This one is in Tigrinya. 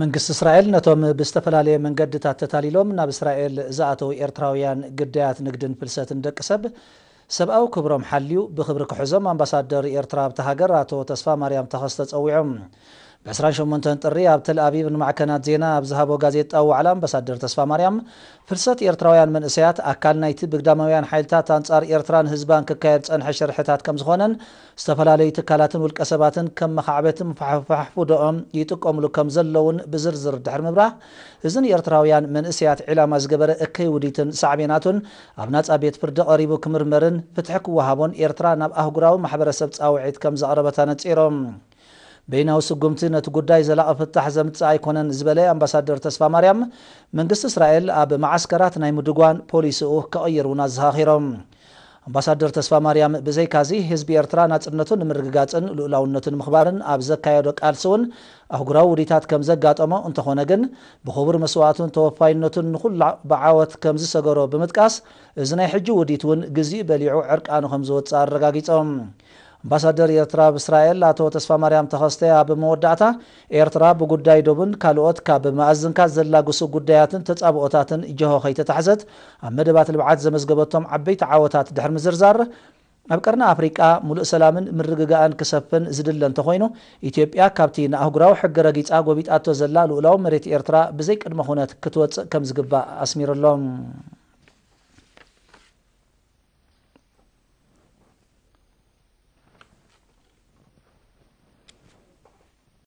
መንግስት እስራኤል ነቶም በስተፈላለየ መንገድታት ተታሊሎም ናብ እስራኤል ዝኣተው ኤርትራውያን ግዳያት ንግድን ፍልሰትን ደቂ ሰብኣዊ ክብሮም ሓልዩ ብክብሪ ክሕዞም ኣምባሳደር ኤርትራ ኣብቲ ሃገር ኣቶ ተስፋ ማርያም ተኸስተ ፀዊዖም ب28 ጥሪ ኣብ ተል አቪቭ ንማዕከናት ዜና ኣብ ዝሃቦ ጋዜጣዊ ዋዕላ ኣምባሳደር ተስፋ ማርያም ፍልሰት ኤርትራውያን መንእሰያት ኣካል ናይቲ ብግዳማውያን ሓይልታት ኣንጻር ኤርትራን ህዝባን ክካየድ ፀንሐ ሽርሕታት ከም ዝኾነን ዝተፈላለዩ ትካላትን ውልቀ ሰባትን ከም መኻዕበትን መፋሕፋሕ ዶኦም ይጥቀምሉ ከም ዘለውን ብዝርዝር ድሕር ምብራህ እዝን ኤርትራውያን መንእሰያት ዕላማ ዝገበረ እከይ ውዲትን ሳዕቤናቱን ኣብ ናጻ ቤት ፍርዲ ቀሪቡ ክምርመርን ፍትሒ ክወሃቦን ኤርትራ ናብ ኣህጉራዊ ማሕበረሰብ ጻውዒት ከም ዘቕረበታ ነጺሮም بيناو سقمتي نتقداي زلاق فتح زمت ايكونن زبلي امباسادر تسفا مريم منجست اسرائيل اب معسكرات ناي مدغوان بوليسو كقيرونا زاخيرم امباسادر تسفا مريم بزي كازي حزب ኤርትራ ናጽነቱን ምርግጋጽን ሉላውነቱን ምኽባርን ኣብ ዘካየዶ ቃልሱን አህጉራው ሪታት ከም ዘጋጠሞ እንተኾነ ግን በኽብር መስዋዕቱን ተወፋይነቱን ንኹል በዓወት ከም ዝሰገሮ በመጥቃስ እዝናይ ሕጂ ወዲቱን ግዚ በሊዑ ዕርቃኑ ከም ዝወጻ አረጋጊጾም አምባሳደር ኤርትራ በእስራኤል አቶ ተስፋ ማርያም ተኸስተ ኣብ መወዳዕታ ኤርትራ በጉዳይ ዶብን ካልኦት ካብ ማዕዝንካ ዘላግሱ ጉዳያትን ተጻብኦታትን ጀሆ ኸይተታሕዘት ኣብ መደባት ልብዓት ዘመዝገበቶም ዓበይቲ ዓወታት ድሕር ምዝርዛር ኣብ ቀርና አፍሪቃ ሙሉእ ሰላምን ምርግጋእን ክሰፍን ዝድለ እንተኾይኑ ኢትዮጵያ ካብቲ ንኣህጉራዊ ሕጊ ረጊጻ ጎቢጣቶ ዘላ ልኡላዊ መሬት ኤርትራ ብዘይ ቅድመ ኩነት ክትወፅእ ከም ዝግባእ ኣስሚረሎም